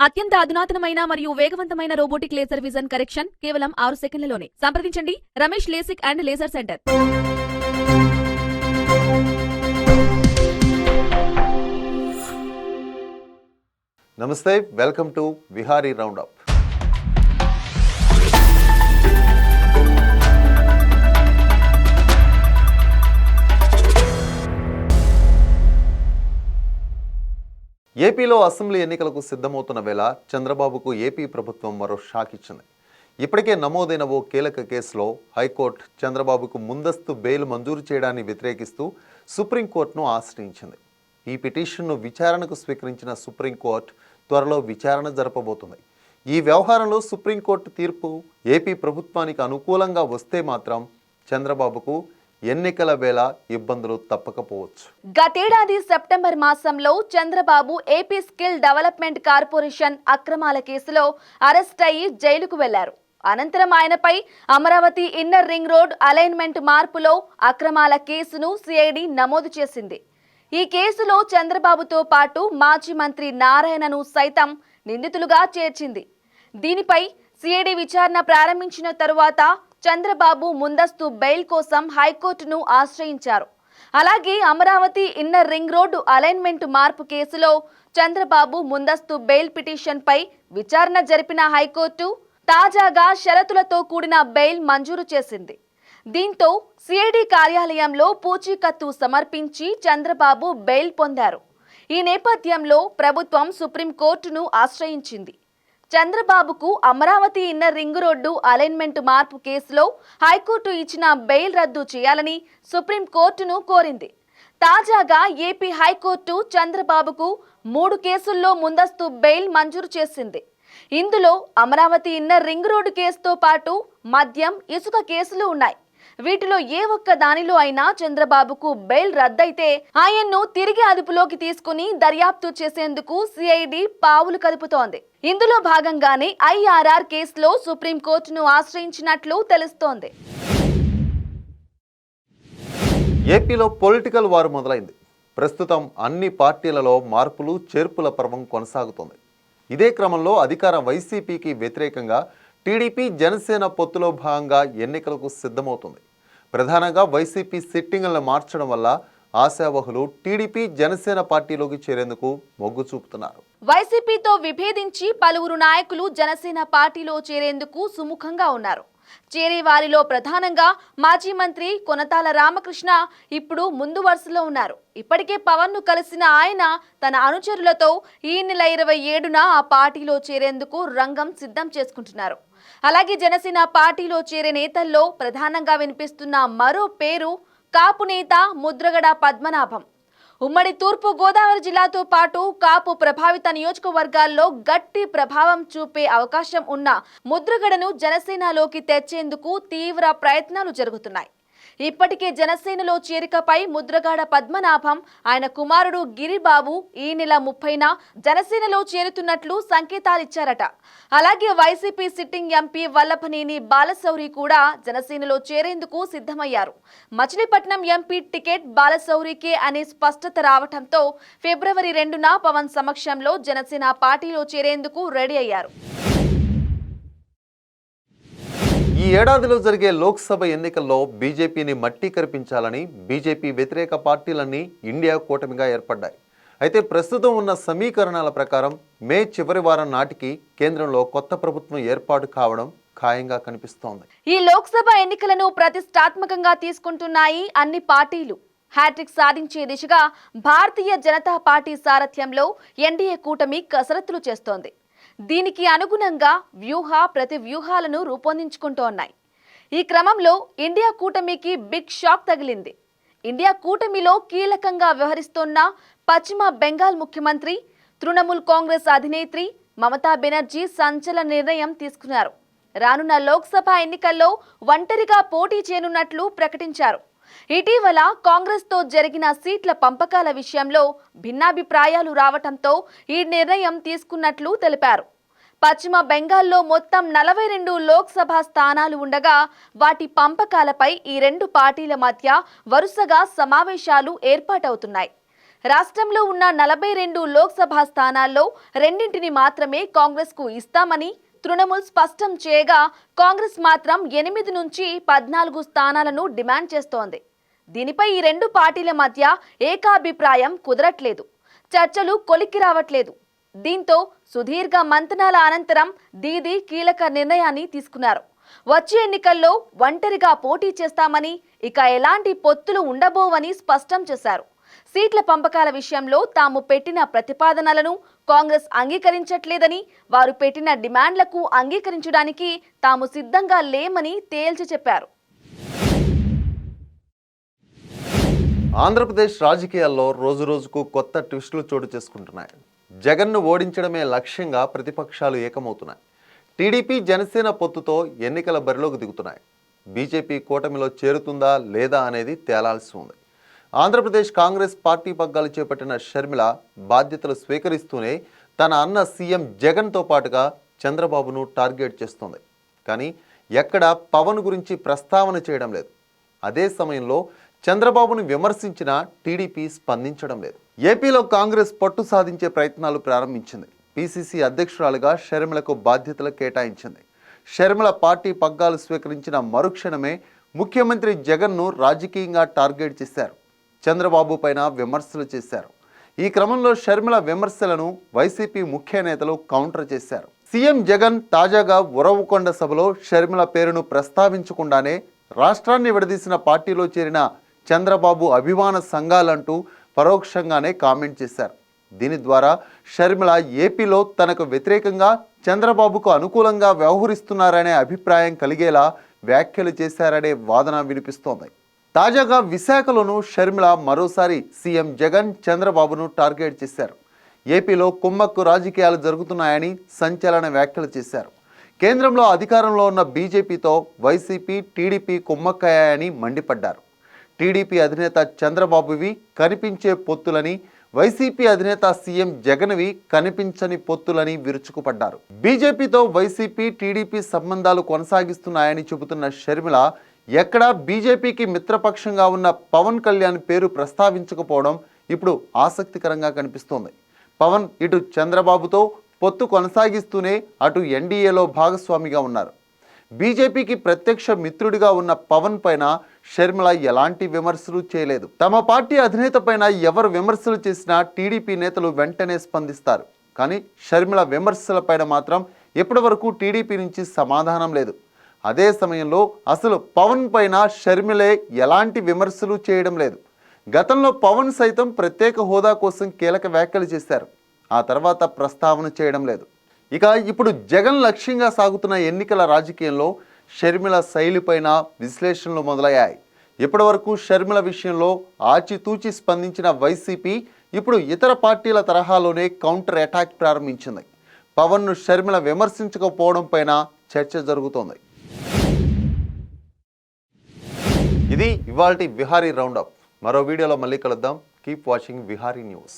అత్యంత అధునాతనమైన మరియు వేగవంతమైన రోబోటిక్ లేజర్ విజన్ కరెక్షన్ కేవలం 6 సెకన్లలోనే. సంప్రదించండి Ramesh LASIK and laser centre. నమస్తే, వెల్కమ్ టు విహారీ రౌండప్. ఏపీలో అసెంబ్లీ ఎన్నికలకు సిద్ధమవుతున్న వేళ చంద్రబాబుకు ఏపీ ప్రభుత్వం మరో షాక్ ఇచ్చింది. ఇప్పటికే నమోదైన ఓ కీలక కేసులో హైకోర్టు చంద్రబాబుకు ముందస్తు బెయిల్ మంజూరు చేయడాన్ని వ్యతిరేకిస్తూ సుప్రీంకోర్టును ఆశ్రయించింది. ఈ పిటిషన్ను విచారణకు స్వీకరించిన సుప్రీంకోర్టు త్వరలో విచారణ జరపబోతుంది. ఈ వ్యవహారంలో సుప్రీంకోర్టు తీర్పు ఏపీ ప్రభుత్వానికి అనుకూలంగా వస్తే మాత్రం చంద్రబాబుకు ఎన్నికల వేళ ఇబ్బందులు తప్పకపోవచ్చు. గతేడాది సెప్టెంబర్ మాసంలో Chandrababu AP skill development corporation అక్రమాల కేసులో అరెస్ట్ అయ్యి జైలుకు వెళ్లారు. అనంతరం ఆయనపై Amaravati inner ring road alignment మార్పులో అక్రమాల కేసును సిఐడి నమోదు చేసింది. ఈ కేసులో చంద్రబాబుతో పాటు మాజీ మంత్రి నారాయణను సైతం నిందితులుగా చేర్చింది. దీనిపై సిఐడి విచారణ ప్రారంభించిన తరువాత చంద్రబాబు ముందస్తు బెయిల్ కోసం హైకోర్టును ఆశ్రయించారు. అలాగే Amaravati inner ring road alignment మార్పు కేసులో చంద్రబాబు ముందస్తు బెయిల్ పిటిషన్పై విచారణ జరిపిన హైకోర్టు తాజాగా షరతులతో కూడిన బెయిల్ మంజూరు చేసింది. దీంతో సిఐడి కార్యాలయంలో పూచీకత్తు సమర్పించి చంద్రబాబు బెయిల్ పొందారు. ఈ నేపథ్యంలో ప్రభుత్వం సుప్రీంకోర్టును ఆశ్రయించింది. చంద్రబాబుకు Amaravati inner ring road alignment మార్పు కేసులో హైకోర్టు ఇచ్చిన బెయిల్ రద్దు చేయాలని సుప్రీంకోర్టును కోరింది. తాజాగా ఏపీ హైకోర్టు చంద్రబాబుకు 3 కేసుల్లో ముందస్తు బెయిల్ మంజూరు చేసింది. ఇందులో అమరావతి ఇన్నర్ రింగ్ రోడ్డు కేసుతో పాటు మద్యం, ఇసుక కేసులు ఉన్నాయి. వీటిలో ఏ ఒక్క దానిలో అయినా చంద్రబాబుకు బెయిల్ రద్దయితే ఆయన్ను తిరిగి అదుపులోకి తీసుకుని దర్యాప్తు చేసేందుకు సిఐడి పావులు కదుపుతోంది. ఇందులో భాగంగానే ఐఆర్ఆర్ కేసులో సుప్రీంకోర్టును ఆశ్రయించినట్లు తెలుస్తోంది. ఏపీలో పొలిటికల్ వార్ మొదలైంది. ప్రస్తుతం అన్ని పార్టీలలో మార్పులు చేర్పుల పర్వం కొనసాగుతోంది. ఇదే క్రమంలో అధికార వైసీపీకి వ్యతిరేకంగా టీడీపీ జనసేన పొత్తులో భాగంగా ఎన్నికలకు సిద్ధమవుతుంది. ప్రధానంగా వైసీపీ సిట్టింగులను మార్చడం వల్ల ఆశావహులు టీడీపీ జనసేన పార్టీలోకి చేరేందుకు మొగ్గు చూపుతున్నారు. వైసీపీతో విభేదించి పలువురు నాయకులు జనసేన పార్టీలో చేరేందుకు సుముఖంగా ఉన్నారు. చేరే వారిలో ప్రధానంగా మాజీ మంత్రి కొనతాల రామకృష్ణ ఇప్పుడు ముందు వరుసలో ఉన్నారు. ఇప్పటికే పవన్ ను కలిసిన ఆయన తన అనుచరులతో ఈ నెల 27న ఆ పార్టీలో చేరేందుకు రంగం సిద్ధం చేసుకుంటున్నారు. అలాగే జనసేన పార్టీలో చేరే నేతల్లో ప్రధానంగా వినిపిస్తున్న మరో పేరు కాపు నేత ముద్రగడ పద్మనాభం. ఉమ్మడి తూర్పు గోదావరి జిల్లాతో పాటు కాపు ప్రభావిత నియోజకవర్గాల్లో గట్టి ప్రభావం చూపే అవకాశం ఉన్న ముద్రగడను జనసేనలోకి తెచ్చేందుకు తీవ్ర ప్రయత్నాలు జరుగుతున్నాయి. ఇప్పటికే జనసేనలో చేరికపై ముద్రగడ పద్మనాభం, ఆయన కుమారుడు గిరిబాబు ఈ నెల 30న జనసేనలో చేరుతున్నట్లు సంకేతాలిచ్చారట. అలాగే YCP sitting MP Vallabhaneni Balashowry కూడా జనసేనలో చేరేందుకు సిద్ధమయ్యారు. మచిలీపట్నం ఎంపీ టికెట్ బాలశౌరికే అనే స్పష్టత రావడంతో ఫిబ్రవరి 2న పవన్ సమక్షంలో జనసేన పార్టీలో చేరేందుకు రెడీ అయ్యారు. ఈ ఏడాదిలో జరిగే లోక్సభ ఎన్నికల్లో బీజేపీని మట్టి కరిపించాలని బీజేపీ వ్యతిరేక పార్టీలన్నీ ఇండియా కూటమిగా ఏర్పడ్డాయి. అయితే ప్రస్తుతం ఉన్న సమీకరణాల ప్రకారం మే చివరి వారం నాటికి కేంద్రంలో కొత్త ప్రభుత్వం ఏర్పాటు కావడం ఖాయంగా కనిపిస్తోంది. ఈ లోక్సభ ఎన్నికలను ప్రతిష్టాత్మకంగా తీసుకుంటున్నాయి అన్ని పార్టీలు. హ్యాట్రిక్ సాధించే దిశగా భారతీయ జనతా పార్టీ సారథ్యంలో ఎన్డీఏ కూటమి కసరత్తులు చేస్తోంది. దీనికి అనుగుణంగా ప్రతి వ్యూహాలను రూపొందించుకుంటోన్నాయి. ఈ క్రమంలో ఇండియా కూటమికి బిగ్ షాక్ తగిలింది. ఇండియా కూటమిలో కీలకంగా వ్యవహరిస్తోన్న పశ్చిమ బెంగాల్ ముఖ్యమంత్రి, తృణమూల్ కాంగ్రెస్ అధినేత్రి మమతా బెనర్జీ సంచలన నిర్ణయం తీసుకున్నారు. రానున్న లోక్సభ ఎన్నికల్లో ఒంటరిగా పోటీ చేయనున్నట్లు ప్రకటించారు. ఇటీవల కాంగ్రెస్తో జరిగిన సీట్ల పంపకాల విషయంలో భిన్నాభిప్రాయాలు రావడంతో ఈ నిర్ణయం తీసుకున్నట్లు తెలిపారు. పశ్చిమ బెంగాల్లో మొత్తం 42 లోక్సభ స్థానాలు ఉండగా వాటి పంపకాలపై ఈ 2 పార్టీల మధ్య వరుసగా సమావేశాలు ఏర్పాటవుతున్నాయి. రాష్ట్రంలో ఉన్న 42 లోక్సభ స్థానాల్లో రెండింటిని మాత్రమే కాంగ్రెస్కు ఇస్తామని తృణమూల్ స్పష్టం చేయగా, కాంగ్రెస్ మాత్రం 8 నుంచి 14 స్థానాలను డిమాండ్ చేస్తోంది. దీనిపై ఈ రెండు పార్టీల మధ్య ఏకాభిప్రాయం కుదరట్లేదు. చర్చలు కొలిక్కి రావట్లేదు. దీంతో సుదీర్ఘ మంతనాల అనంతరం దీదీ కీలక నిర్ణయాన్ని తీసుకున్నారు. వచ్చే ఎన్నికల్లో ఒంటరిగా పోటీ చేస్తామని, ఇక ఎలాంటి పొత్తులు ఉండబోవని స్పష్టం చేశారు. సీట్ల పంపకాల విషయంలో తాము పెట్టిన ప్రతిపాదనలను కాంగ్రెస్ అంగీకరించట్లేదని, వారు పెట్టిన డిమాండ్లకు అంగీకరించడానికి తాము సిద్ధంగా లేమని తేల్చి చెప్పారు. ఆంధ్రప్రదేశ్ రాజకీయాల్లో రోజురోజుకు కొత్త ట్విస్టులు చోటు చేసుకుంటున్నాయి. జగన్ను ఓడించడమే లక్ష్యంగా ప్రతిపక్షాలు ఏకమవుతున్నాయి. టీడీపీ జనసేన పొత్తుతో ఎన్నికల బరిలోకి దిగుతున్నాయి. బీజేపీ కూటమిలో చేరుతుందా లేదా అనేది తేలాల్సి ఉంది. ఆంధ్రప్రదేశ్ కాంగ్రెస్ పార్టీ పగ్గాలు చేపట్టిన షర్మిల బాధ్యతలు స్వీకరిస్తూనే తన అన్న సీఎం జగన్తో పాటుగా చంద్రబాబును టార్గెట్ చేస్తోంది. కానీ ఎక్కడ పవన్ గురించి ప్రస్తావన చేయడం లేదు. అదే సమయంలో చంద్రబాబును విమర్శించిన టీడీపీ స్పందించడం లేదు. ఏపీలో కాంగ్రెస్ పట్టు సాధించే ప్రయత్నాలు ప్రారంభించింది. పీసీసీ అధ్యక్షురాలుగా షర్మిలకు బాధ్యతలు కేటాయించింది. షర్మిల పార్టీ పగ్గాలు స్వీకరించిన మరుక్షణమే ముఖ్యమంత్రి జగన్ను రాజకీయంగా టార్గెట్ చేశారు. చంద్రబాబు పైన విమర్శలు చేశారు. ఈ క్రమంలో షర్మిల విమర్శలను వైసీపీ ముఖ్య నేతలు కౌంటర్ చేశారు. సీఎం జగన్ తాజాగా ఉరవకొండ సభలో షర్మిల పేరును ప్రస్తావించకుండానే రాష్ట్రాన్ని విడదీసిన పార్టీలో చేరిన చంద్రబాబు అభిమాన సంఘాలంటూ పరోక్షంగానే కామెంట్ చేశారు. దీని ద్వారా షర్మిల ఏపీలో తనకు వ్యతిరేకంగా చంద్రబాబుకు అనుకూలంగా వ్యవహరిస్తున్నారనే అభిప్రాయం కలిగేలా వ్యాఖ్యలు చేశారనే వాదన వినిపిస్తోంది. తాజాగా విశాఖలోనూ షర్మిల మరోసారి సీఎం జగన్ చంద్రబాబును టార్గెట్ చేశారు. ఏపీలో కుమ్మక్కు రాజకీయాలు జరుగుతున్నాయని సంచలన వ్యాఖ్యలు చేశారు. కేంద్రంలో అధికారంలో ఉన్న బీజేపీతో వైసీపీ, టీడీపీ కుమ్మక్కయ్యాయని మండిపడ్డారు. టీడీపీ అధినేత చంద్రబాబువి కనిపించే పొత్తులని, వైసీపీ అధినేత సీఎం జగన్వి కనిపించని పొత్తులని విరుచుకుపడ్డారు. బీజేపీతో వైసీపీ, టీడీపీ సంబంధాలు కొనసాగిస్తున్నాయని చెబుతున్న షర్మిల ఎక్కడా బీజేపీకి మిత్రపక్షంగా ఉన్న పవన్ కళ్యాణ్ పేరు ప్రస్తావించకపోవడం ఇప్పుడు ఆసక్తికరంగా కనిపిస్తోంది. పవన్ ఇటు చంద్రబాబుతో పొత్తు కొనసాగిస్తూనే అటు ఎన్డీఏలో భాగస్వామిగా ఉన్నారు. బీజేపీకి ప్రత్యక్ష మిత్రుడిగా ఉన్న పవన్ పైన షర్మిల ఎలాంటి విమర్శలు చేయలేదు. తమ పార్టీ అధినేత పైన ఎవరు విమర్శలు చేసినా టీడీపీ నేతలు వెంటనే స్పందిస్తారు. కానీ షర్మిల విమర్శలపైన మాత్రం ఇప్పటి వరకు టీడీపీ నుంచి సమాధానం లేదు. అదే సమయంలో అసలు పవన్ పైన షర్మిలే ఎలాంటి విమర్శలు చేయడం లేదు. గతంలో పవన్ సైతం ప్రత్యేక హోదా కోసం కీలక వ్యాఖ్యలు చేశారు. ఆ తర్వాత ప్రస్తావన చేయడం లేదు. ఇక ఇప్పుడు జగన్ లక్ష్యంగా సాగుతున్న ఎన్నికల రాజకీయంలో షర్మిల శైలిపైన విశ్లేషణలు మొదలయ్యాయి. ఇప్పటి వరకు షర్మిల విషయంలో ఆచితూచి స్పందించిన వైసీపీ ఇప్పుడు ఇతర పార్టీల తరహాలోనే కౌంటర్ అటాక్ ప్రారంభించింది. పవన్ను షర్మిల విమర్శించకపోవడం పైన చర్చ జరుగుతోంది. ఇది ఇవాల్టి విహారీ రౌండప్. మరో వీడియోలో మళ్ళీ కలుద్దాం. Keep watching Vihari news.